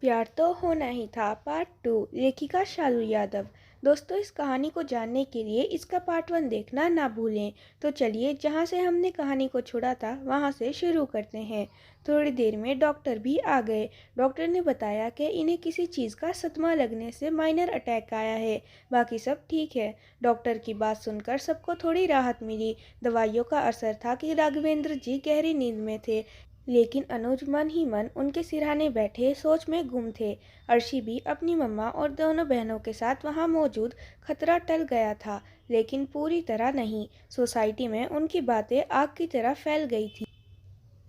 प्यार तो होना ही था पार्ट 2। लेखिका शालू यादव। दोस्तों, इस कहानी को जानने के लिए इसका पार्ट 1 देखना ना भूलें। तो चलिए, जहाँ से हमने कहानी को छोड़ा था वहाँ से शुरू करते हैं। थोड़ी देर में डॉक्टर भी आ गए। डॉक्टर ने बताया कि इन्हें किसी चीज़ का सदमा लगने से माइनर अटैक आया है। बाकी सब ठीक है। डॉक्टर की बात सुनकर सबको थोड़ी राहत मिली। दवाइयों का असर था कि राघवेंद्र जी गहरी नींद में थे। लेकिन अनुज मन ही मन उनके सिरहाने बैठे सोच में गुम थे। अर्शी भी अपनी मम्मा और दोनों बहनों के साथ वहां मौजूद। खतरा टल गया था, लेकिन पूरी तरह नहीं। सोसाइटी में उनकी बातें आग की तरह फैल गई थी।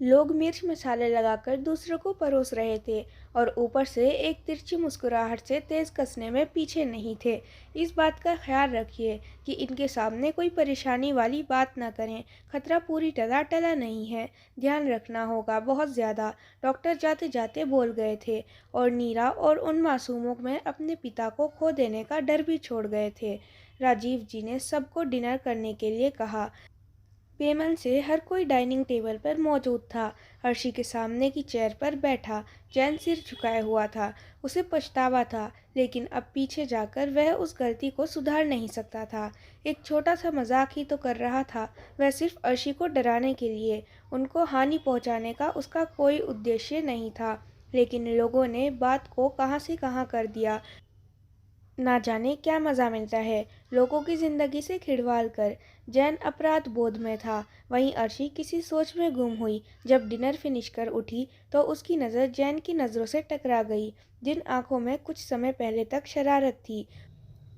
लोग मिर्च मसाले लगाकर दूसरों को परोस रहे थे, और ऊपर से एक तिरछी मुस्कुराहट से तेज कसने में पीछे नहीं थे। इस बात का ख्याल रखिए कि इनके सामने कोई परेशानी वाली बात ना करें। खतरा पूरी तरह टला नहीं है। ध्यान रखना होगा बहुत ज़्यादा। डॉक्टर जाते जाते बोल गए थे, और नीरा और उन मासूमों में अपने पिता को खो देने का डर भी छोड़ गए थे। राजीव जी ने सबको डिनर करने के लिए कहा। पेमल से हर कोई डाइनिंग टेबल पर मौजूद था। अर्शी के सामने की चेयर पर बैठा जैन सिर झुकाए हुआ था। उसे पछतावा था, लेकिन अब पीछे जाकर वह उस गलती को सुधार नहीं सकता था। एक छोटा सा मजाक ही तो कर रहा था। वह सिर्फ अर्शी को डराने के लिए। उनको हानि पहुंचाने का उसका कोई उद्देश्य नहीं था। लेकिन लोगों ने बात को कहां से कहां कर दिया। ना जाने क्या मज़ा मिलता है लोगों की ज़िंदगी से खिलवाड़ कर। जैन अपराध बोध में था। वहीं अर्शी किसी सोच में गुम हुई। जब डिनर फिनिश कर उठी तो उसकी नज़र जैन की नज़रों से टकरा गई, जिन आंखों में कुछ समय पहले तक शरारत थी।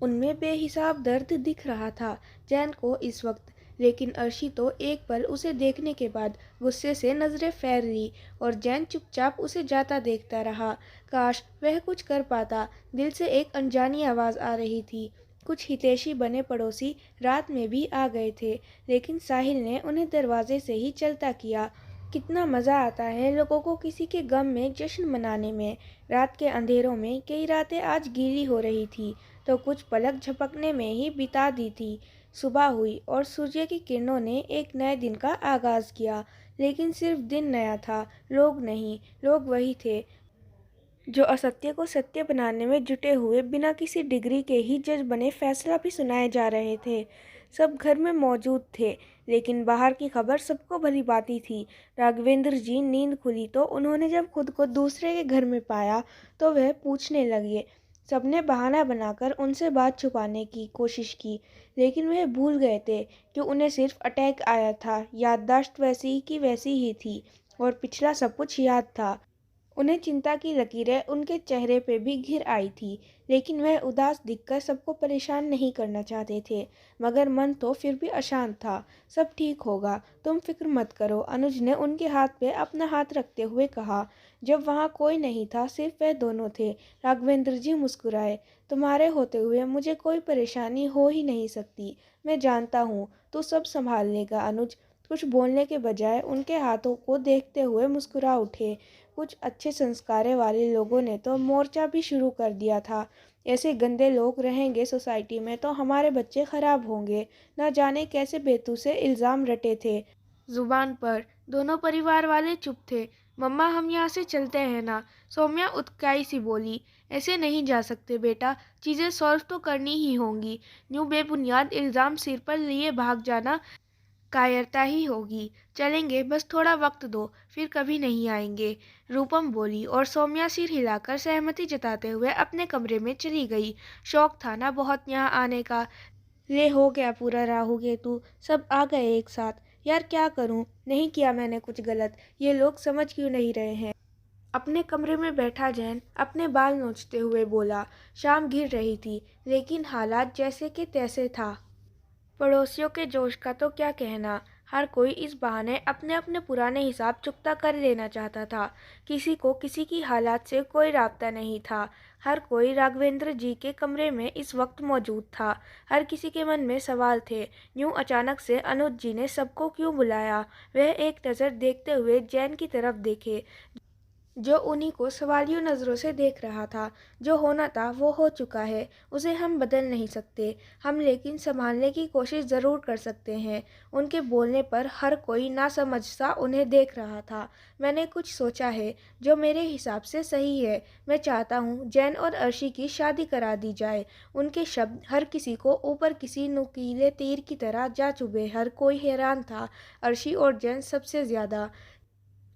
उनमें बेहिसाब दर्द दिख रहा था जैन को इस वक्त। लेकिन अर्शी तो एक पल उसे देखने के बाद गुस्से से नजरें फेर ली, और जैन चुपचाप उसे जाता देखता रहा। काश वह कुछ कर पाता। दिल से एक अनजानी आवाज़ आ रही थी। कुछ हितैषी बने पड़ोसी रात में भी आ गए थे, लेकिन साहिल ने उन्हें दरवाजे से ही चलता किया। कितना मज़ा आता है लोगों को किसी के गम में जश्न मनाने में। रात के अंधेरों में कई रातें आज गीली हो रही थी, तो कुछ पलक झपकने में ही बिता दी थी। सुबह हुई और सूर्य की किरणों ने एक नए दिन का आगाज़ किया। लेकिन सिर्फ दिन नया था, लोग नहीं। लोग वही थे जो असत्य को सत्य बनाने में जुटे हुए, बिना किसी डिग्री के ही जज बने फैसला भी सुनाए जा रहे थे। सब घर में मौजूद थे, लेकिन बाहर की खबर सबको भली भांति थी। राघवेंद्र जी नींद खुली तो उन्होंने जब खुद को दूसरे के घर में पाया तो वह पूछने लगे। सबने बहाना बनाकर उनसे बात छुपाने की कोशिश की, लेकिन वह भूल गए थे कि उन्हें सिर्फ अटैक आया था। याददाश्त वैसी की वैसी ही थी, और पिछला सब कुछ याद था। उन्हें चिंता की लकीरें उनके चेहरे पे भी घिर आई थी, लेकिन वह उदास दिखकर सबको परेशान नहीं करना चाहते थे। मगर मन तो फिर भी अशांत था। सब ठीक होगा, तुम फिक्र मत करो, अनुज ने उनके हाथ पे अपना हाथ रखते हुए कहा। जब वहाँ कोई नहीं था, सिर्फ वह दोनों थे, राघवेंद्र जी मुस्कुराए। तुम्हारे होते हुए मुझे कोई परेशानी हो ही नहीं सकती। मैं जानता हूँ तू सब संभाल लेगा। अनुज कुछ बोलने के बजाय उनके हाथों को देखते हुए मुस्कुरा उठे। कुछ अच्छे संस्कारों वाले लोगों ने तो मोर्चा भी शुरू कर दिया था। ऐसे गंदे लोग रहेंगे सोसाइटी में तो हमारे बच्चे खराब होंगे। न जाने कैसे बेतु से इल्ज़ाम रटे थे जुबान पर। दोनों परिवार वाले चुप थे। मम्मा, हम यहाँ से चलते हैं ना, सौम्या उत्काई सी बोली। ऐसे नहीं जा सकते बेटा, चीज़ें सॉल्व तो करनी ही होंगी। यूँ बेबुनियाद इल्ज़ाम सिर पर लिए भाग जाना कायरता ही होगी। चलेंगे, बस थोड़ा वक्त दो, फिर कभी नहीं आएंगे, रूपम बोली, और सौम्या सिर हिलाकर सहमति जताते हुए अपने कमरे में चली गई। शौक था ना बहुत यहाँ आने का। ले हो गया पूरा राहु केतु, सब आ गए एक साथ। यार क्या करूं, नहीं किया मैंने कुछ गलत, ये लोग समझ क्यों नहीं रहे हैं। अपने कमरे में बैठा जैन अपने बाल नोचते हुए बोला। शाम घिर रही थी, लेकिन हालात जैसे के तैसे था। पड़ोसियों के जोश का तो क्या कहना। हर कोई इस बहाने अपने अपने पुराने हिसाब चुकता कर लेना चाहता था। किसी को किसी की हालात से कोई राब्ता नहीं था। हर कोई राघवेंद्र जी के कमरे में इस वक्त मौजूद था। हर किसी के मन में सवाल थे। यूं अचानक से अनुज जी ने सबको क्यों बुलाया। वह एक नज़र देखते हुए जैन की तरफ देखे, जो उन्हीं को सवालियों नज़रों से देख रहा था। जो होना था वो हो चुका है, उसे हम बदल नहीं सकते। हम लेकिन संभालने की कोशिश ज़रूर कर सकते हैं। उनके बोलने पर हर कोई नासमझ सा उन्हें देख रहा था। मैंने कुछ सोचा है जो मेरे हिसाब से सही है। मैं चाहता हूँ जैन और अर्शी की शादी करा दी जाए। उनके शब्द हर किसी को ऊपर किसी नुकीले तीर की तरह जा चुभे। हर कोई हैरान था, अर्शी और जैन सबसे ज़्यादा।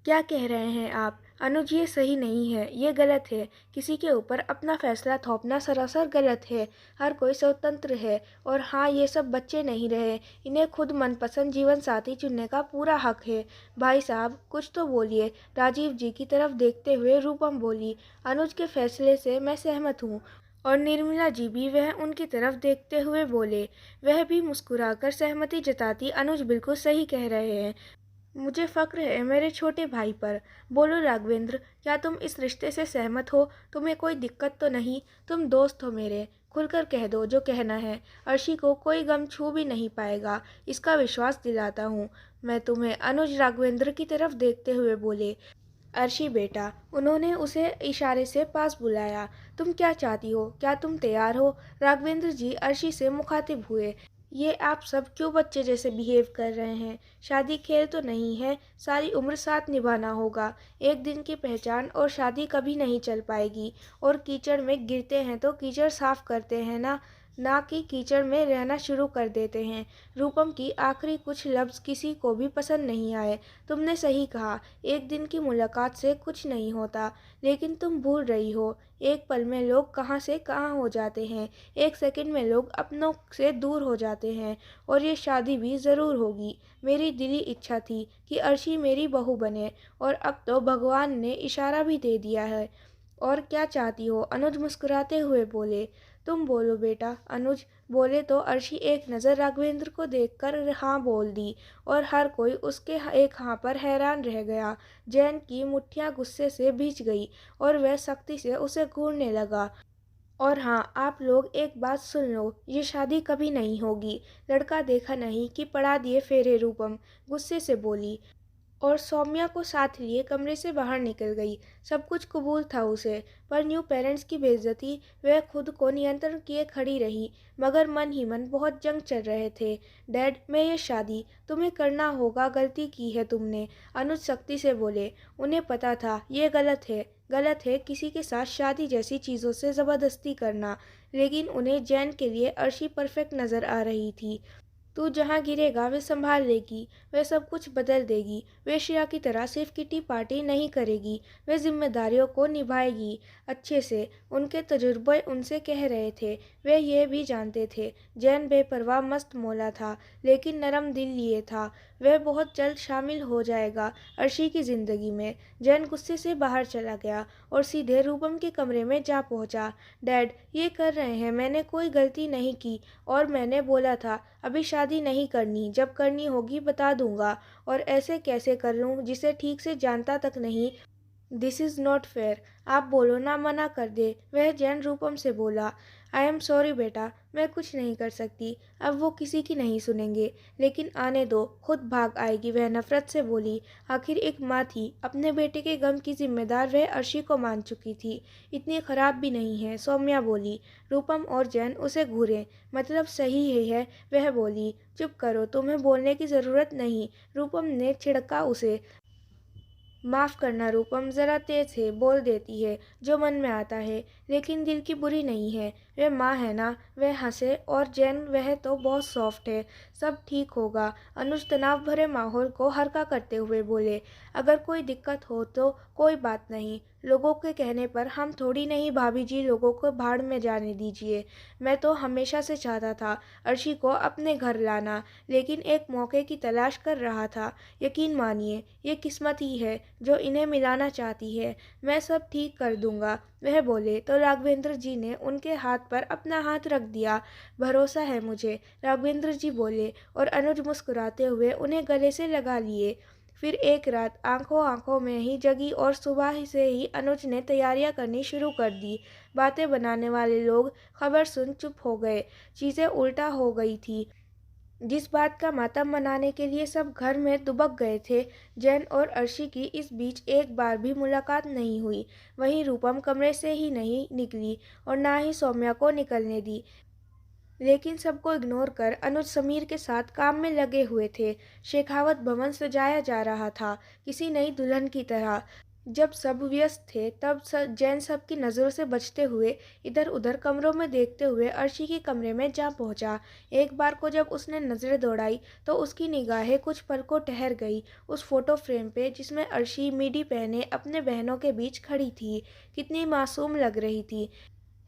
क्या कह रहे हैं आप? अनुज, ये सही नहीं है, ये गलत है। किसी के ऊपर अपना फैसला थोपना सरासर गलत है। हर कोई स्वतंत्र है। और हाँ, ये सब बच्चे नहीं रहे। इन्हें खुद मनपसंद जीवन साथी चुनने का पूरा हक है। भाई साहब, कुछ तो बोलिए। राजीव जी की तरफ देखते हुए रूपम बोली। अनुज के फैसले से मैं सहमत हूँ। और निर्मला जी भी वह उनकी तरफ देखते हुए बोले। वह भी मुस्कुराकर सहमति जताती। अनुज बिल्कुल सही कह रहे हैं। मुझे फ़क्र है मेरे छोटे भाई पर। बोलो राघवेंद्र, क्या तुम इस रिश्ते से सहमत हो? तुम्हें कोई दिक्कत तो नहीं? तुम दोस्त हो मेरे, खुलकर कह दो जो कहना है। अर्शी को कोई गम छू भी नहीं पाएगा, इसका विश्वास दिलाता हूँ मैं तुम्हें। अनुज राघवेंद्र की तरफ देखते हुए बोले। अर्शी बेटा, उन्होंने उसे इशारे से पास बुलाया। तुम क्या चाहती हो? क्या तुम तैयार हो? राघवेंद्र जी अर्शी से मुखातिब हुए। ये आप सब क्यों बच्चे जैसे बिहेव कर रहे हैं? शादी खेल तो नहीं है, सारी उम्र साथ निभाना होगा। एक दिन की पहचान और शादी कभी नहीं चल पाएगी। और कीचड़ में गिरते हैं तो कीचड़ साफ करते हैं ना कि कीचड़ में रहना शुरू कर देते हैं। रूपम की आखिरी कुछ लफ्ज़ किसी को भी पसंद नहीं आए। तुमने सही कहा, एक दिन की मुलाकात से कुछ नहीं होता। लेकिन तुम भूल रही हो, एक पल में लोग कहाँ से कहाँ हो जाते हैं। एक सेकंड में लोग अपनों से दूर हो जाते हैं। और ये शादी भी ज़रूर होगी। मेरी दिली इच्छा थी कि अर्शी मेरी बहू बने, और अब तो भगवान ने इशारा भी दे दिया है। और क्या चाहती हो? अनुज मुस्कुराते हुए बोले। तुम बोलो बेटा। अनुज बोले तो अर्शी एक नज़र राघवेंद्र को देखकर हाँ बोल दी। और हर कोई उसके एक हाँ पर हैरान रह गया। जैन की मुट्ठियाँ गुस्से से भीज गई और वह सख्ती से उसे घूरने लगा। और हाँ, आप लोग एक बात सुन लो, ये शादी कभी नहीं होगी। लड़का देखा नहीं कि पड़ा दिए फेरे। रूपम गुस्से से बोली और सौम्या को साथ लिए कमरे से बाहर निकल गई। सब कुछ कबूल था उसे, पर न्यू पेरेंट्स की बेइज्जती। वह खुद को नियंत्रण किए खड़ी रही, मगर मन ही मन बहुत जंग चल रहे थे। डैड, मैं ये शादी तुम्हें करना होगा, गलती की है तुमने। अनुज सख्ती से बोले। उन्हें पता था ये गलत है। गलत है किसी के साथ शादी जैसी चीज़ों से ज़बरदस्ती करना। लेकिन उन्हें जैन के लिए अर्शी परफेक्ट नज़र आ रही थी। तू जहाँ गिरेगा वे संभाल लेगी, वे सब कुछ बदल देगी। वे श्रेया की तरह सिर्फ किटी पार्टी नहीं करेगी, वे जिम्मेदारियों को निभाएगी अच्छे से। उनके तजुर्बे उनसे कह रहे थे। वे ये भी जानते थे जैन बेपरवाह मस्त मौला था, लेकिन नरम दिल लिए था। वह बहुत जल्द शामिल हो जाएगा अर्शी की ज़िंदगी में। जैन गुस्से से बाहर चला गया और सीधे रूपम के कमरे में जा पहुंचा। डैड, ये कर रहे हैं, मैंने कोई गलती नहीं की। और मैंने बोला था अभी शादी नहीं करनी, जब करनी होगी बता दूंगा। और ऐसे कैसे कर लूँ जिसे ठीक से जानता तक नहीं? This is not fair. आप बोलो ना, मना कर दे। वह जैन रूपम से बोला। आई एम सॉरी बेटा, मैं कुछ नहीं कर सकती। अब वो किसी की नहीं सुनेंगे। लेकिन आने दो, खुद भाग आएगी। वह नफरत से बोली। आखिर एक माँ थी, अपने बेटे के गम की जिम्मेदार वह अर्शी को मान चुकी थी। इतनी खराब भी नहीं है, सौम्या बोली। रूपम और जैन उसे घूरे। मतलब सही ही है, वह बोली। चुप करो, तुम्हें बोलने की ज़रूरत नहीं, रूपम ने छिड़का उसे। माफ़ करना रूपम, ज़रा तेज़ है, बोल देती है जो मन में आता है, लेकिन दिल की बुरी नहीं है। वह माँ है ना। वह हंसे। और जैन, वह तो बहुत सॉफ्ट है, सब ठीक होगा। अनुज तनाव भरे माहौल को हल्का करते हुए बोले। अगर कोई दिक्कत हो तो कोई बात नहीं। लोगों के कहने पर हम थोड़ी नहीं। भाभी जी, लोगों को भाड़ में जाने दीजिए। मैं तो हमेशा से चाहता था अर्शी को अपने घर लाना, लेकिन एक मौके की तलाश कर रहा था। यकीन मानिए, ये किस्मत ही है जो इन्हें मिलाना चाहती है। मैं सब ठीक कर दूंगा। वह बोले तो राघवेंद्र जी ने उनके हाथ पर अपना हाथ रख दिया। भरोसा है मुझे, राघवेंद्र जी बोले। और अनुज मुस्कुराते हुए उन्हें गले से लगा लिए। फिर एक रात आंखों आंखों में ही जगी और सुबह से ही अनुज ने तैयारियां करनी शुरू कर दी। बातें बनाने वाले लोग खबर सुन चुप हो गए। चीज़ें उल्टा हो गई थी। जिस बात का मातम मनाने के लिए सब घर में दुबक गए थे, जैन और अर्शी की इस बीच एक बार भी मुलाकात नहीं हुई। वहीं रूपम कमरे से ही नहीं निकली और ना ही सौम्या को निकलने दी। लेकिन सबको इग्नोर कर अनुज समीर के साथ काम में लगे हुए थे। शेखावत भवन सजाया जा रहा था, किसी नई दुल्हन की तरह। जब सब व्यस्त थे तब जैन सबकी नज़रों से बचते हुए इधर उधर कमरों में देखते हुए अर्शी के कमरे में जा पहुंचा। एक बार को जब उसने नज़रें दौड़ाई तो उसकी निगाहें कुछ पल को ठहर गई उस फोटो फ्रेम पे जिसमें अर्शी मिडी पहने अपने बहनों के बीच खड़ी थी। कितनी मासूम लग रही थी।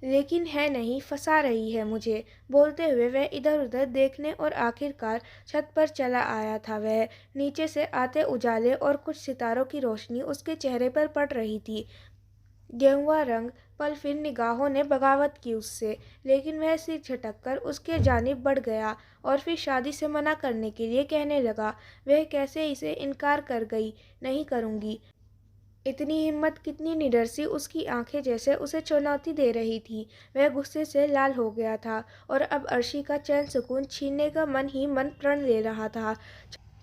लेकिन है नहीं, फंसा रही है मुझे, बोलते हुए वह इधर उधर देखने और आखिरकार छत पर चला आया था। वह नीचे से आते उजाले और कुछ सितारों की रोशनी उसके चेहरे पर पड़ रही थी। गेहुआ रंग। पल फिर निगाहों ने बगावत की उससे, लेकिन वह सिर झटक कर उसके जानिब बढ़ गया और फिर शादी से मना करने के लिए कहने लगा। वह कैसे इसे इनकार कर गई। नहीं करूँगी। इतनी हिम्मत, कितनी निडर सी उसकी आंखें जैसे उसे चुनौती दे रही थी। वह गुस्से से लाल हो गया था और अब अर्शी का चैन सुकून छीनने का मन ही मन प्रण ले रहा था।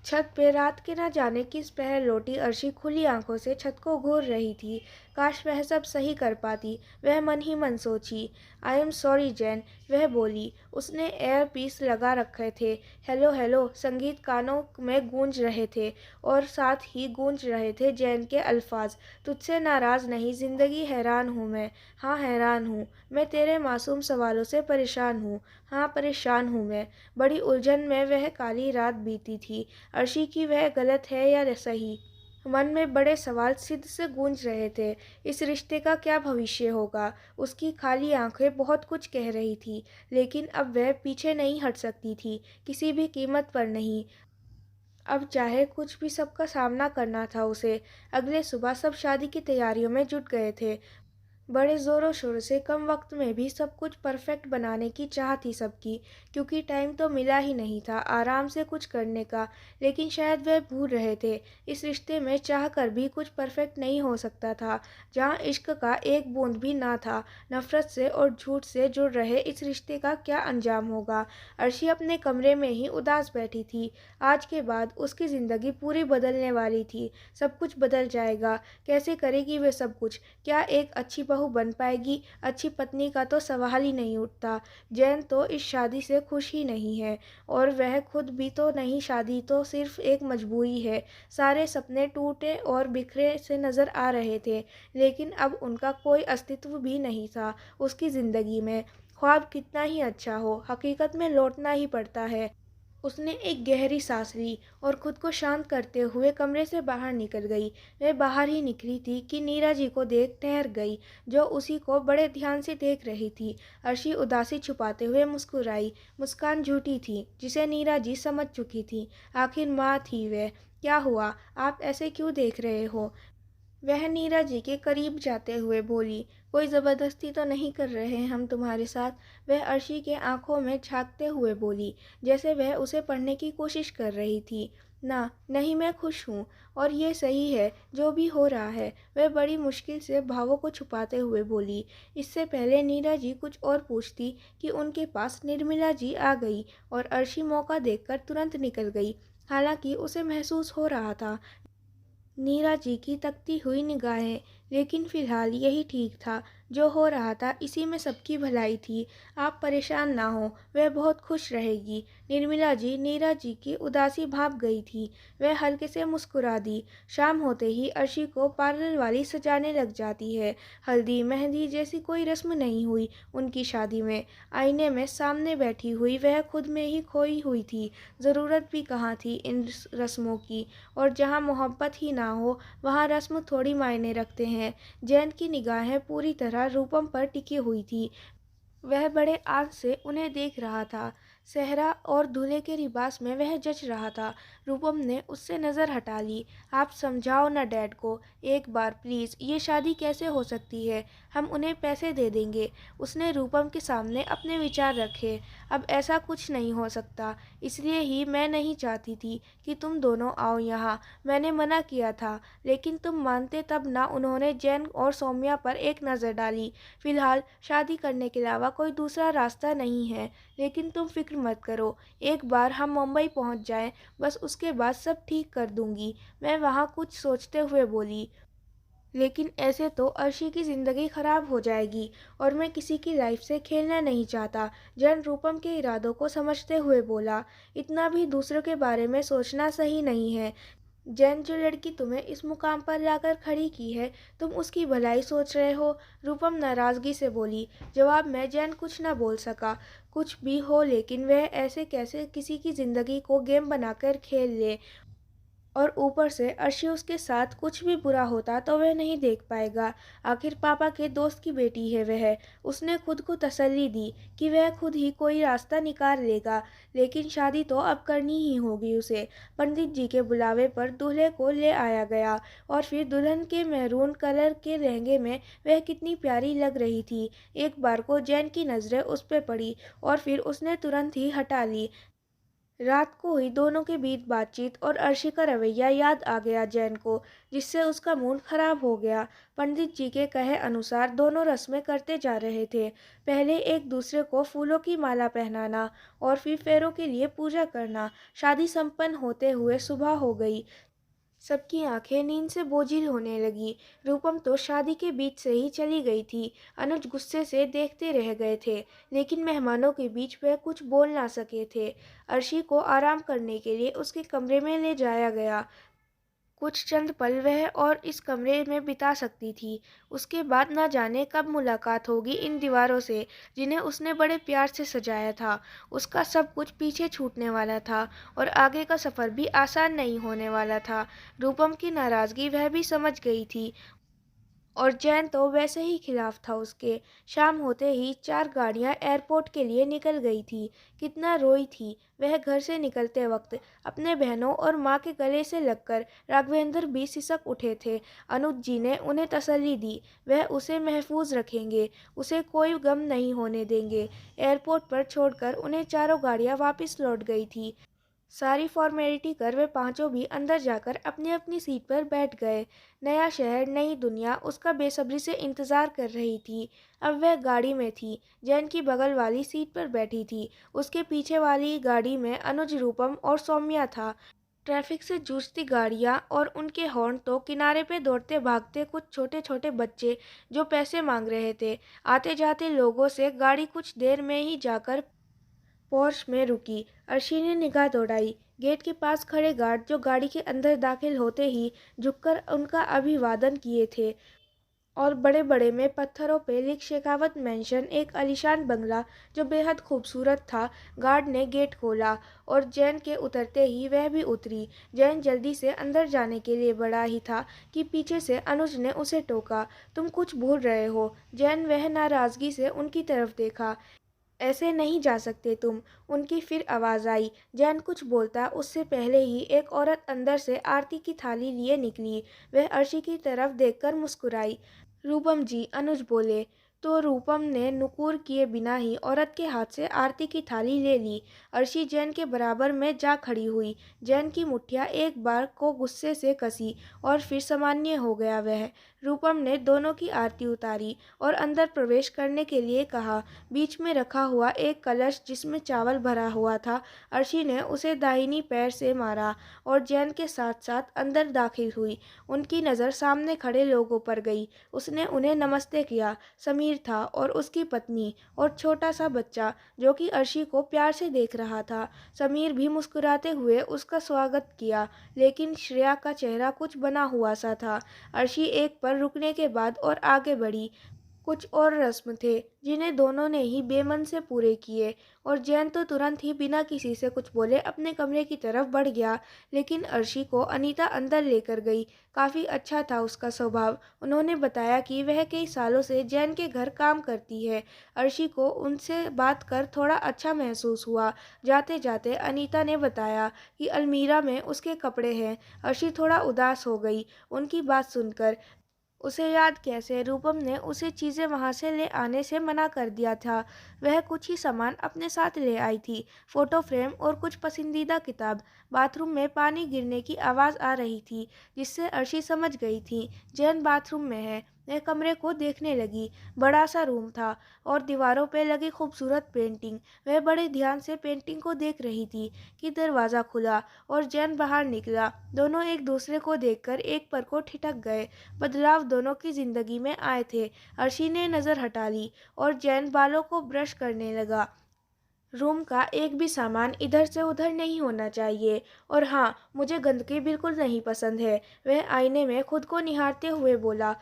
छत पे रात के न जाने किस पहर लौटी अर्शी खुली आंखों से छत को घूर रही थी। काश वह सब सही कर पाती। वह मन ही मन सोची। आई एम सॉरी जैन, वह बोली। उसने एयर पीस लगा रखे थे। हेलो हेलो संगीत कानों में गूंज रहे थे और साथ ही गूंज रहे थे जैन के अल्फाज। तुझसे नाराज़ नहीं, ज़िंदगी हैरान हूँ मैं। हाँ हैरान हूँ मैं, तेरे मासूम सवालों से परेशान हूँ। हाँ परेशान हूँ मैं। बड़ी उलझन में वह काली रात बीती थी। अर्शी की वह गलत है या सही। मन में बड़े सवाल सिद्ध से गूंज रहे थे। इस रिश्ते का क्या भविष्य होगा। उसकी खाली आंखें बहुत कुछ कह रही थी, लेकिन अब वह पीछे नहीं हट सकती थी, किसी भी कीमत पर नहीं। अब चाहे कुछ भी, सबका सामना करना था उसे। अगले सुबह सब शादी की तैयारियों में जुट गए थे। बड़े ज़ोरों शोर से कम वक्त में भी सब कुछ परफेक्ट बनाने की चाह थी सबकी, क्योंकि टाइम तो मिला ही नहीं था आराम से कुछ करने का। लेकिन शायद वह भूल रहे थे, इस रिश्ते में चाह कर भी कुछ परफेक्ट नहीं हो सकता था। जहाँ इश्क का एक बूंद भी ना था, नफरत से और झूठ से जुड़ रहे इस रिश्ते का क्या अंजाम होगा। अर्शी अपने कमरे में ही उदास बैठी थी। आज के बाद उसकी ज़िंदगी पूरी बदलने वाली थी। सब कुछ बदल जाएगा। कैसे करेगी वे सब कुछ। क्या एक अच्छी बहू बन पाएगी। अच्छी पत्नी का तो सवाल ही नहीं उठता। जैन तो इस शादी से खुश ही नहीं है और वह खुद भी तो नहीं। शादी तो सिर्फ एक मजबूरी है। सारे सपने टूटे और बिखरे से नज़र आ रहे थे, लेकिन अब उनका कोई अस्तित्व भी नहीं था उसकी ज़िंदगी में। ख्वाब कितना ही अच्छा हो, हकीकत में लौटना ही पड़ता है। उसने एक गहरी सांस ली और खुद को शांत करते हुए कमरे से बाहर निकल गई। वह बाहर ही निकली थी कि नीरा जी को देख ठहर गई, जो उसी को बड़े ध्यान से देख रही थी। अर्शी उदासी छुपाते हुए मुस्कुराई। मुस्कान झूठी थी, जिसे नीरा जी समझ चुकी थी। आखिर माँ थी वह। क्या हुआ, आप ऐसे क्यों देख रहे हो। वह नीरा जी के करीब जाते हुए बोली। कोई ज़बरदस्ती तो नहीं कर रहे हम तुम्हारे साथ। वह अर्शी के आंखों में झांकते हुए बोली, जैसे वह उसे पढ़ने की कोशिश कर रही थी। ना, नहीं, मैं खुश हूँ और ये सही है जो भी हो रहा है। वह बड़ी मुश्किल से भावों को छुपाते हुए बोली। इससे पहले नीरा जी कुछ और पूछती कि उनके पास निर्मला जी आ गई और अर्शी मौका देखकर तुरंत निकल गई। हालांकि उसे महसूस हो रहा था नीरा जी की तकती हुई निगाहें, लेकिन फिलहाल यही ठीक था। जो हो रहा था इसी में सबकी भलाई थी। आप परेशान ना हो, वह बहुत खुश रहेगी। निर्मला जी नीरा जी की उदासी भाप गई थी। वह हल्के से मुस्कुरा दी। शाम होते ही अर्शी को पार्लर वाली सजाने लग जाती है। हल्दी मेहंदी जैसी कोई रस्म नहीं हुई उनकी शादी में। आईने में सामने बैठी हुई वह खुद में ही खोई हुई थी। ज़रूरत भी कहाँ थी इन रस्मों की। और जहाँ मोहब्बत ही ना हो, वहाँ रस्म थोड़ी मायने रखते हैं। जैन की निगाहें पूरी तरह रूपम पर टिकी हुई थी। वह बड़े आग से उन्हें देख रहा था। सेहरा और दूल्हे के लिबास में वह जच रहा था। रूपम ने उससे नज़र हटा ली। आप समझाओ ना डैड को एक बार प्लीज़, ये शादी कैसे हो सकती है। हम उन्हें पैसे दे देंगे। उसने रूपम के सामने अपने विचार रखे। अब ऐसा कुछ नहीं हो सकता, इसलिए ही मैं नहीं चाहती थी कि तुम दोनों आओ यहाँ। मैंने मना किया था, लेकिन तुम मानते तब ना। उन्होंने जैन और सौम्या पर एक नज़र डाली। फिलहाल शादी करने के अलावा कोई दूसरा रास्ता नहीं है, लेकिन तुम फिक्र फ़िक्र मत करो, एक बार हम मुंबई पहुंच जाएं, बस उसके बाद सब ठीक कर दूंगी। मैं वहां कुछ सोचते हुए बोली। लेकिन ऐसे तो अर्शी की ज़िंदगी ख़राब हो जाएगी और मैं किसी की लाइफ से खेलना नहीं चाहता। जैन रूपम के इरादों को समझते हुए बोला, इतना भी दूसरों के बारे में सोचना सही नहीं है। जैन, जो लड़की तुम्हें इस मुकाम पर लाकर खड़ी की है, तुम उसकी भलाई सोच रहे हो? रूपम नाराज़गी से बोली। जवाब में जैन कुछ न बोल सका। कुछ भी हो, लेकिन वह ऐसे कैसे किसी की ज़िंदगी को गेम बनाकर खेल ले? और ऊपर से अर्शी उसके साथ कुछ भी बुरा होता तो वह नहीं देख पाएगा। आखिर पापा के दोस्त की बेटी है वह। उसने खुद को तसल्ली दी कि वह खुद ही कोई रास्ता निकाल लेगा। लेकिन शादी तो अब करनी ही होगी उसे। पंडित जी के बुलावे पर दूल्हे को ले आया गया और फिर दुल्हन के मैरून कलर के लहंगे में वह कितनी प्यारी लग रही थी। एक बार को जैन की नज़रें उस पर पड़ी और फिर उसने तुरंत ही हटा ली। रात को हुई दोनों के बीच बातचीत और अर्शी का रवैया याद आ गया जैन को, जिससे उसका मूड खराब हो गया। पंडित जी के कहे अनुसार दोनों रस्में करते जा रहे थे। पहले एक दूसरे को फूलों की माला पहनाना और फिर फेरों के लिए पूजा करना। शादी संपन्न होते हुए सुबह हो गई। सबकी आंखें नींद से बोझिल होने लगी। रूपम तो शादी के बीच से ही चली गई थी। अनुज गुस्से से देखते रह गए थे, लेकिन मेहमानों के बीच वह कुछ बोल ना सके थे। अर्शी को आराम करने के लिए उसके कमरे में ले जाया गया। कुछ चंद पल वह और इस कमरे में बिता सकती थी। उसके बाद न जाने कब मुलाकात होगी इन दीवारों से, जिन्हें उसने बड़े प्यार से सजाया था। उसका सब कुछ पीछे छूटने वाला था और आगे का सफ़र भी आसान नहीं होने वाला था। रूपम की नाराज़गी वह भी समझ गई थी और जैन तो वैसे ही खिलाफ था उसके। शाम होते ही 4 गाड़ियां एयरपोर्ट के लिए निकल गई थी। कितना रोई थी वह घर से निकलते वक्त। अपने बहनों और माँ के गले से लगकर राघवेंद्र भी सिसक उठे थे। अनुज जी ने उन्हें तसल्ली दी, वह उसे महफूज रखेंगे, उसे कोई गम नहीं होने देंगे। एयरपोर्ट पर छोड़कर उन्हें चारों गाड़ियां वापस लौट गई थी। सारी फॉर्मेलिटी कर वे पांचों भी अंदर जाकर अपनी अपनी सीट पर बैठ गए। नया शहर, नई दुनिया उसका बेसब्री से इंतजार कर रही थी। अब वह गाड़ी में थी, जैन की बगल वाली सीट पर बैठी थी। उसके पीछे वाली गाड़ी में अनुज, रूपम और सौम्या था। ट्रैफिक से जूझती गाड़ियां और उनके हॉर्न तो किनारे पे दौड़ते भागते कुछ छोटे छोटे बच्चे जो पैसे मांग रहे थे। आते जाते लोगों से गाड़ी कुछ देर में ही जाकर पोर्श में रुकी। अर्शी ने निगाह दौड़ाई। गेट के पास खड़े गार्ड, जो गाड़ी के अंदर दाखिल होते ही झुककर उनका अभिवादन किए थे, और बड़े बड़े में पत्थरों पे लिख शेखावत मेंशन, एक आलीशान बंगला जो बेहद खूबसूरत था। गार्ड ने गेट खोला और जैन के उतरते ही वह भी उतरी। जैन जल्दी से अंदर जाने के लिए बढ़ा ही था कि पीछे से अनुज ने उसे टोका। तुम कुछ भूल रहे हो। जैन वह नाराजगी से उनकी तरफ देखा। ऐसे नहीं जा सकते तुम। उनकी फिर आवाज़ आई। जैन कुछ बोलता उससे पहले ही एक औरत अंदर से आरती की थाली लिए निकली। वह अर्शी की तरफ देखकर मुस्कुराई। रूपम जी, अनुज बोले। तो रूपम ने नुकुर किए बिना ही औरत के हाथ से आरती की थाली ले ली। अर्शी जैन के बराबर में जा खड़ी हुई। जैन की मुठ्ठियां एक बार को गुस्से से कसी और फिर सामान्य हो गया वह। रूपम ने दोनों की आरती उतारी और अंदर प्रवेश करने के लिए कहा। बीच में रखा हुआ एक कलश जिसमें चावल भरा हुआ था, अर्शी ने उसे दाहिनी पैर से मारा और जैन के साथ साथ अंदर दाखिल हुई। उनकी नज़र सामने खड़े लोगों पर गई। उसने उन्हें नमस्ते किया। समीर था और उसकी पत्नी और छोटा सा बच्चा जो कि अर्शी को प्यार से देख रहा था। समीर भी मुस्कुराते हुए उसका स्वागत किया, लेकिन श्रेया का चेहरा कुछ बना हुआ सा था। अर्शी एक पर रुकने के बाद और आगे बढ़ी। कुछ और रस्म थे जिन्हें दोनों ने ही बेमन से पूरे किए, और जैन तो तुरंत ही बिना किसी से कुछ बोले अपने कमरे की तरफ बढ़ गया। लेकिन अर्शी को अनीता अंदर लेकर गई। काफ़ी अच्छा था उसका स्वभाव। उन्होंने बताया कि वह कई सालों से जैन के घर काम करती है। अर्शी को उनसे बात कर थोड़ा अच्छा महसूस हुआ। जाते जाते अनीता ने बताया कि अलमीरा में उसके कपड़े हैं। अर्शी थोड़ा उदास हो गई उनकी बात सुनकर। उसे याद कैसे रूपम ने उसे चीज़ें वहाँ से ले आने से मना कर दिया था। वह कुछ ही सामान अपने साथ ले आई थी, फ़ोटो फ्रेम और कुछ पसंदीदा किताब। बाथरूम में पानी गिरने की आवाज़ आ रही थी, जिससे अर्शी समझ गई थी जैन बाथरूम में है। वह कमरे को देखने लगी। बड़ा सा रूम था और दीवारों पे लगी खूबसूरत पेंटिंग। वह बड़े ध्यान से पेंटिंग को देख रही थी कि दरवाज़ा खुला और जैन बाहर निकला। दोनों एक दूसरे को देखकर एक पल को ठिठक गए। बदलाव दोनों की जिंदगी में आए थे। अर्शी ने नज़र हटा ली और जैन बालों को ब्रश करने लगा। रूम का एक भी सामान इधर से उधर नहीं होना चाहिए। और हाँ, मुझे गंदगी बिल्कुल नहीं पसंद है। वह आईने में खुद को निहारते हुए बोला।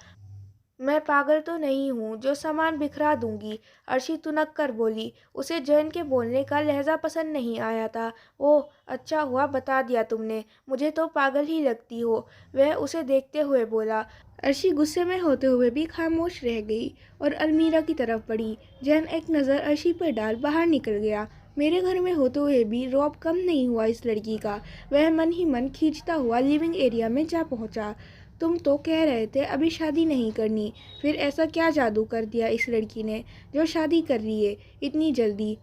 मैं पागल तो नहीं हूँ जो सामान बिखरा दूंगी, अर्शी तुनक कर बोली। उसे जैन के बोलने का लहजा पसंद नहीं आया था। ओह, अच्छा हुआ बता दिया तुमने, मुझे तो पागल ही लगती हो, वह उसे देखते हुए बोला। अर्शी गुस्से में होते हुए भी खामोश रह गई और अलमीरा की तरफ बढ़ी। जैन एक नज़र अर्शी पर डाल बाहर निकल गया। मेरे घर में होते हुए भी रौब कम नहीं हुआ इस लड़की का। वह मन ही मन खींचता हुआ लिविंग एरिया में जा पहुंचा। तुम तो कह रहे थे अभी शादी नहीं करनी, फिर ऐसा क्या जादू कर दिया इस लड़की ने जो शादी कर रही है इतनी जल्दी?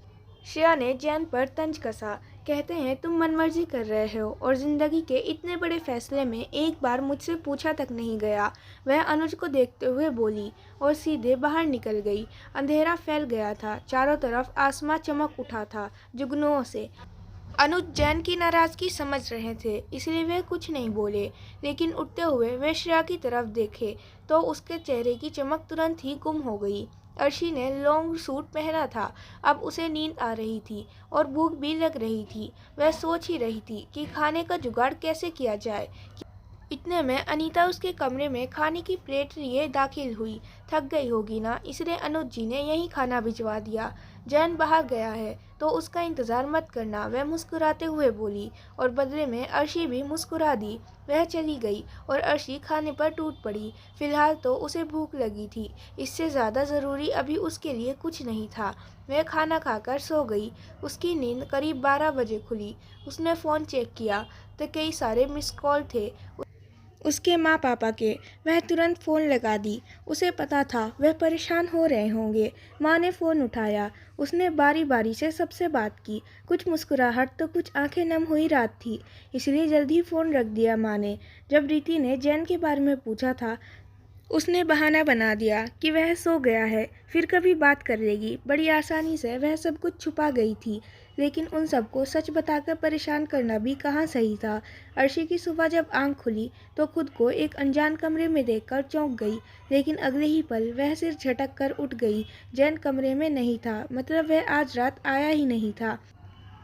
श्रेया ने जैन पर तंज कसा। कहते हैं तुम मनमर्जी कर रहे हो और जिंदगी के इतने बड़े फैसले में एक बार मुझसे पूछा तक नहीं गया। वह अनुज को देखते हुए बोली और सीधे बाहर निकल गई। अंधेरा फैल गया था, चारों तरफ आसमां चमक उठा था जुगनुओं से। अनुज जैन की नाराजगी समझ रहे थे, इसलिए वे कुछ नहीं बोले। लेकिन उठते हुए वे श्रेया की तरफ देखे तो उसके चेहरे की चमक तुरंत ही गुम हो गई। अर्शी ने लॉन्ग सूट पहना था। अब उसे नींद आ रही थी और भूख भी लग रही थी। वह सोच ही रही थी कि खाने का जुगाड़ कैसे किया जाए। इतने में अनीता उसके कमरे में खाने की प्लेट लिए दाखिल हुई। थक गई होगी ना, इसलिए अनुज जी ने यहीं खाना भिजवा दिया। जैन बाहर गया है तो उसका इंतज़ार मत करना, वह मुस्कुराते हुए बोली और बदले में अर्शी भी मुस्कुरा दी। वह चली गई और अर्शी खाने पर टूट पड़ी। फिलहाल तो उसे भूख लगी थी, इससे ज़्यादा ज़रूरी अभी उसके लिए कुछ नहीं था। वह खाना खाकर सो गई। उसकी नींद करीब 12 बजे खुली। उसने फ़ोन चेक किया तो कई सारे मिस कॉल थे उसके माँ पापा के। वह तुरंत फ़ोन लगा दी। उसे पता था वह परेशान हो रहे होंगे। माँ ने फ़ोन उठाया। उसने बारी बारी से सबसे बात की। कुछ मुस्कुराहट तो कुछ आंखें नम हुई रात थी, इसलिए जल्दी फ़ोन रख दिया माँ ने। जब रीति ने जैन के बारे में पूछा था, उसने बहाना बना दिया कि वह सो गया है, फिर कभी बात कर लेगी। बड़ी आसानी से वह सब कुछ छुपा गई थी, लेकिन उन सबको सच बताकर परेशान करना भी कहाँ सही था। अर्शी की सुबह जब आंख खुली तो खुद को एक अनजान कमरे में देखकर चौंक गई, लेकिन अगले ही पल वह सिर झटक कर उठ गई। जैन कमरे में नहीं था, मतलब वह आज रात आया ही नहीं था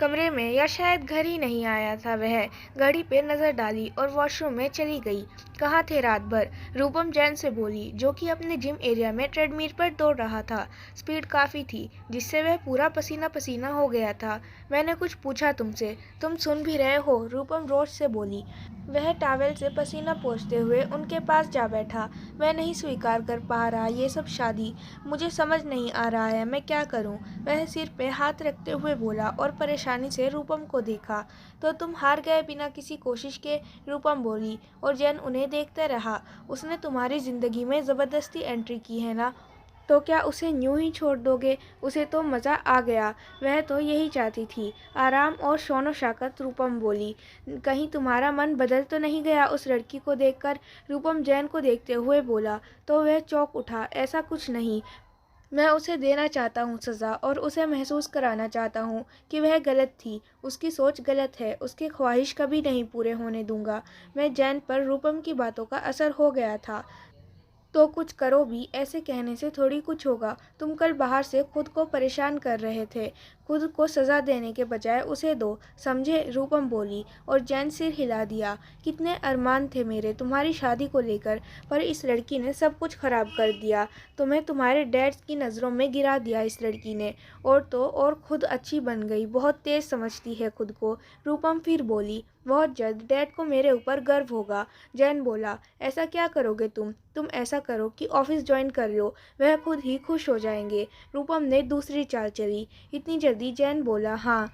कमरे में, या शायद घर ही नहीं आया था। वह घड़ी पे नज़र डाली और वॉशरूम में चली गई। कहाँ थे रात भर? रूपम जैन से बोली, जो कि अपने जिम एरिया में ट्रेडमिल पर दौड़ रहा था। स्पीड काफ़ी थी, जिससे वह पूरा पसीना पसीना हो गया था। मैंने कुछ पूछा तुमसे, तुम सुन भी रहे हो? रूपम रोज से बोली। वह टॉवेल से पसीना पोंछते हुए उनके पास जा बैठा। मैं नहीं स्वीकार कर पा रहा ये सब शादी। मुझे समझ नहीं आ रहा है मैं क्या करूं? वह सिर पे हाथ रखते हुए बोला और परेशानी से रूपम को देखा। तो तुम हार गए बिना किसी कोशिश के? रूपम बोली और जैन उन्हें देखते रहा। उसने तुम्हारी ज़िंदगी में ज़बरदस्ती एंट्री की है ना, तो क्या उसे यूं ही छोड़ दोगे? उसे तो मज़ा आ गया, वह तो यही चाहती थी, आराम और शौनो शाकत। रूपम बोली, कहीं तुम्हारा मन बदल तो नहीं गया उस लड़की को देखकर? रूपम जैन को देखते हुए बोला तो वह चौंक उठा। ऐसा कुछ नहीं, मैं उसे देना चाहता हूँ सज़ा और उसे महसूस कराना चाहता हूँ कि वह गलत थी, उसकी सोच गलत है, उसकी ख्वाहिश कभी नहीं पूरे होने दूंगा मैं। जैन पर रूपम की बातों का असर हो गया था। तो कुछ करो भी, ऐसे कहने से थोड़ी कुछ होगा। तुम कल बाहर से खुद को परेशान कर रहे थे, खुद को सज़ा देने के बजाय उसे दो, समझे? रूपम बोली और जैन सिर हिला दिया। कितने अरमान थे मेरे तुम्हारी शादी को लेकर, पर इस लड़की ने सब कुछ खराब कर दिया। तुम्हें तुम्हारे डैड की नज़रों में गिरा दिया इस लड़की ने, और तो और खुद अच्छी बन गई, बहुत तेज़ समझती है खुद को। रूपम फिर बोली, बहुत जल्द डैड को मेरे ऊपर गर्व होगा। जैन बोला, ऐसा क्या करोगे तुम ऐसा करो कि ऑफिस ज्वाइन कर लो, वह खुद ही खुश हो जाएंगे। रूपम ने दूसरी चाल चली। इतनी जल्दी? जैन बोला, हाँ,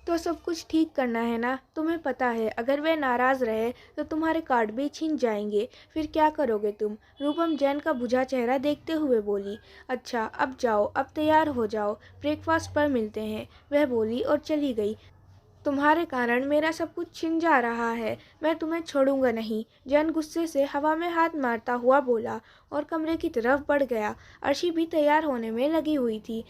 तो सब कुछ ठीक करना है ना? तुम्हें पता है अगर वे नाराज़ रहे तो तुम्हारे कार्ड भी छिन जाएंगे, फिर क्या करोगे तुम? रूपम जैन का बुझा चेहरा देखते हुए बोली, अच्छा अब जाओ, अब तैयार हो जाओ, ब्रेकफास्ट पर मिलते हैं, वह बोली और चली गई। तुम्हारे कारण मेरा सब कुछ छिन जा रहा है। मैं तुम्हें छोड़ूंगा नहीं। जैन गुस्से से हवा में हाथ मारता हुआ बोला और कमरे की तरफ बढ़ गया। अर्शी भी तैयार होने में लगी हुई थी,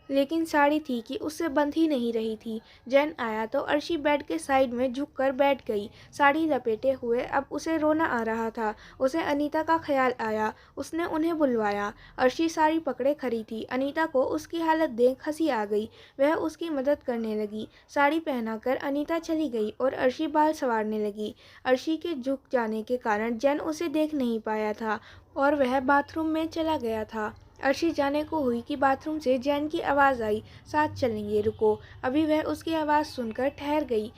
लेकिन साड़ी थी कि उससे बंध ही नहीं रही थी। जैन आया तो अर्शी बेड के साइड में झुककर बैठ गई, साड़ी लपेटे हुए। अब उसे रोना आ रहा था। उसे अनीता का ख्याल आया। उसने उन्हें बुलवाया। अर्शी साड़ी पकड़े खड़ी थी। अनीता को उसकी हालत देख हंसी आ गई। वह उसकी मदद करने लगी। साड़ी पहनाकर अनीता चली गई और अर्शी बाल संवारने लगी। अर्शी के झुक जाने के कारण जैन उसे देख नहीं पाया था और वह बाथरूम में चला गया था। अर्शी जाने को हुई कि बाथरूम से जैन की आवाज़ आई, साथ चलेंगे, रुको। अभी वह उसकी आवाज़ सुनकर ठहर गई,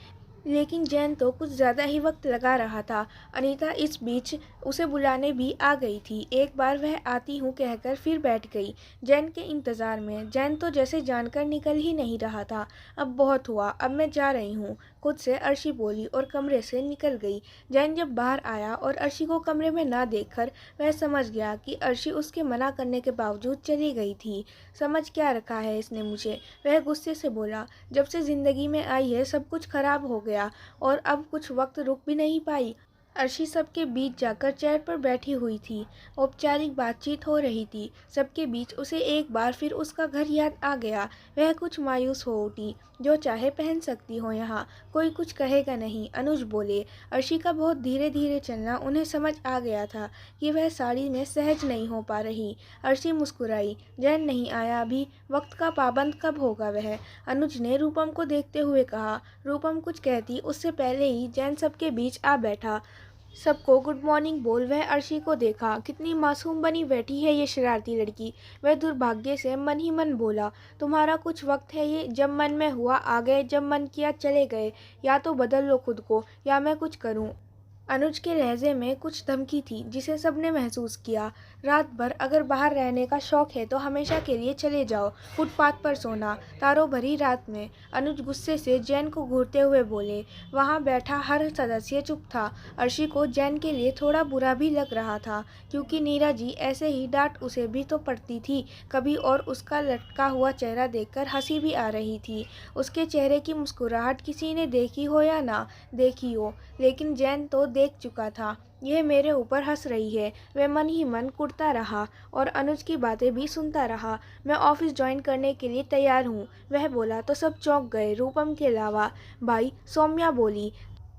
लेकिन जैन तो कुछ ज़्यादा ही वक्त लगा रहा था। अनीता इस बीच उसे बुलाने भी आ गई थी। एक बार वह आती हूँ कहकर फिर बैठ गई जैन के इंतज़ार में। जैन तो जैसे जानकर निकल ही नहीं रहा था। अब बहुत हुआ, अब मैं जा रही हूँ, खुद से अर्शी बोली और कमरे से निकल गई। जैन जब बाहर आया और अर्शी को कमरे में ना देखकर वह समझ गया कि अर्शी उसके मना करने के बावजूद चली गई थी। समझ क्या रखा है इसने मुझे, वह गुस्से से बोला। जब से ज़िंदगी में आई है सब कुछ खराब हो गया और अब कुछ वक्त रुक भी नहीं पाई। अर्शी सबके बीच जाकर चेयर पर बैठी हुई थी। औपचारिक बातचीत हो रही थी। सबके बीच उसे एक बार फिर उसका घर याद आ गया। वह कुछ मायूस हो उठी। जो चाहे पहन सकती हो यहाँ, कोई कुछ कहेगा नहीं, अनुज बोले। अर्शी का बहुत धीरे धीरे चलना उन्हें समझ आ गया था कि वह साड़ी में सहज नहीं हो पा रही। अर्शी मुस्कुराई। जैन नहीं आया अभी, वक्त का पाबंद कब होगा वह, अनुज ने रूपम को देखते हुए कहा। रूपम कुछ कहती उससे पहले ही जैन सबके बीच आ बैठा। सबको गुड मॉर्निंग बोल वह अर्शी को देखा। कितनी मासूम बनी बैठी है ये शरारती लड़की, वह दुर्भाग्य से मन ही मन बोला। तुम्हारा कुछ वक्त है, ये जब मन में हुआ आ गए, जब मन किया चले गए। या तो बदल लो खुद को या मैं कुछ करूं। अनुज के लहजे में कुछ धमकी थी जिसे सबने महसूस किया। रात भर अगर बाहर रहने का शौक है तो हमेशा के लिए चले जाओ, फुटपाथ पर सोना, तारों भरी रात में। अनुज गुस्से से जैन को घूरते हुए बोले। वहां बैठा हर सदस्य चुप था। अर्शी को जैन के लिए थोड़ा बुरा भी लग रहा था, क्योंकि नीरा जी ऐसे ही डांट उसे भी तो पड़ती थी कभी, और उसका लटका हुआ चेहरा देखकर हंसी भी आ रही थी। उसके चेहरे की मुस्कुराहट किसी ने देखी हो या ना देखी हो, लेकिन जैन तो देख चुका था। यह मेरे ऊपर हंस रही है, वह मन ही मन कुढ़ता रहा और अनुज की बातें भी सुनता रहा। मैं ऑफिस ज्वाइन करने के लिए तैयार हूँ, वह बोला तो सब चौंक गए, रूपम के अलावा। भाई, सौम्या बोली।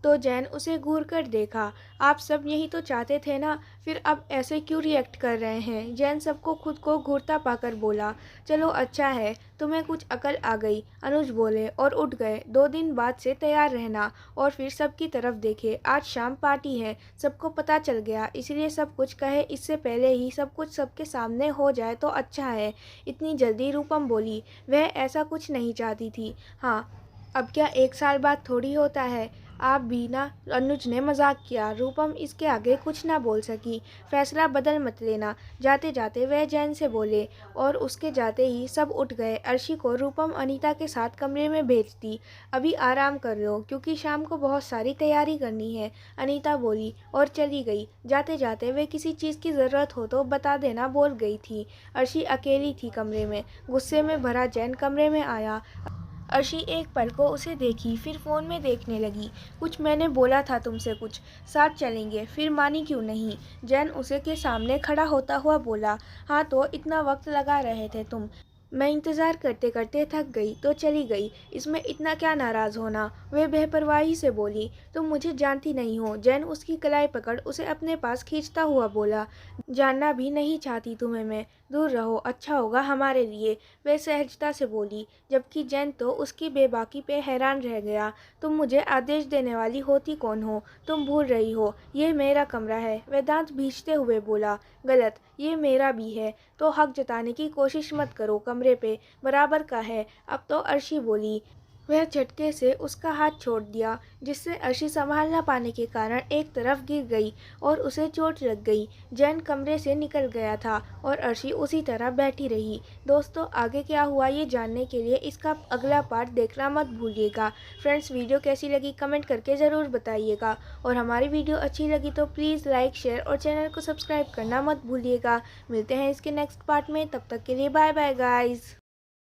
तो जैन उसे घूर कर देखा। आप सब यही तो चाहते थे ना, फिर अब ऐसे क्यों रिएक्ट कर रहे हैं। जैन सबको खुद को घूरता पाकर बोला। चलो अच्छा है, तुम्हें कुछ अकल आ गई, अनुज बोले और उठ गए। 2 दिन बाद से तैयार रहना। और फिर सबकी तरफ देखे। आज शाम पार्टी है, सबको पता चल गया, इसलिए सब कुछ कहे इससे पहले ही सब कुछ सबके सामने हो जाए तो अच्छा है। इतनी जल्दी, रूपम बोली। वह ऐसा कुछ नहीं चाहती थी। हाँ, अब क्या 1 साल बाद थोड़ी होता है। आप भी ना, अनुज ने मजाक किया। रूपम इसके आगे कुछ ना बोल सकी। फैसला बदल मत लेना, जाते जाते वह जैन से बोले। और उसके जाते ही सब उठ गए। अर्शी को रूपम अनीता के साथ कमरे में भेज दी। अभी आराम कर लो, क्योंकि शाम को बहुत सारी तैयारी करनी है, अनीता बोली और चली गई। जाते जाते वे किसी चीज़ की ज़रूरत हो तो बता देना बोल गई थी। अर्शी अकेली थी कमरे में। गुस्से में भरा जैन कमरे में आया। अर्शी एक पल को उसे देखी, फिर फ़ोन में देखने लगी। कुछ मैंने बोला था तुमसे, कुछ साथ चलेंगे, फिर मानी क्यों नहीं। जैन उसे के सामने खड़ा होता हुआ बोला। हाँ तो इतना वक्त लगा रहे थे तुम, मैं इंतज़ार करते करते थक गई तो चली गई, इसमें इतना क्या नाराज़ होना, वह बेपरवाही से बोली। तुम मुझे जानती नहीं हो। जैन उसकी कलाई पकड़ उसे अपने पास खींचता हुआ बोला। जानना भी नहीं चाहती तुम्हें मैं, दूर रहो, अच्छा होगा हमारे लिए, वह सहजता से बोली। जबकि जैन तो उसकी बेबाकी पे हैरान रह गया। तुम मुझे आदेश देने वाली होती कौन हो, तुम भूल रही हो, ये मेरा कमरा है, वह दांत भींचते हुए बोला। गलत, ये मेरा भी है, तो हक जताने की कोशिश मत करो, कमरे पे बराबर का है। अब तो अर्शी बोली। वह झटके से उसका हाथ छोड़ दिया, जिससे अर्शी संभाल न पाने के कारण एक तरफ गिर गई और उसे चोट लग गई। जैन कमरे से निकल गया था और अर्शी उसी तरह बैठी रही। दोस्तों, आगे क्या हुआ ये जानने के लिए इसका अगला पार्ट देखना मत भूलिएगा। फ्रेंड्स, वीडियो कैसी लगी कमेंट करके ज़रूर बताइएगा, और हमारी वीडियो अच्छी लगी तो प्लीज़ लाइक, शेयर और चैनल को सब्सक्राइब करना मत भूलिएगा। मिलते हैं इसके नेक्स्ट पार्ट में, तब तक के लिए बाय बाय गाइज़।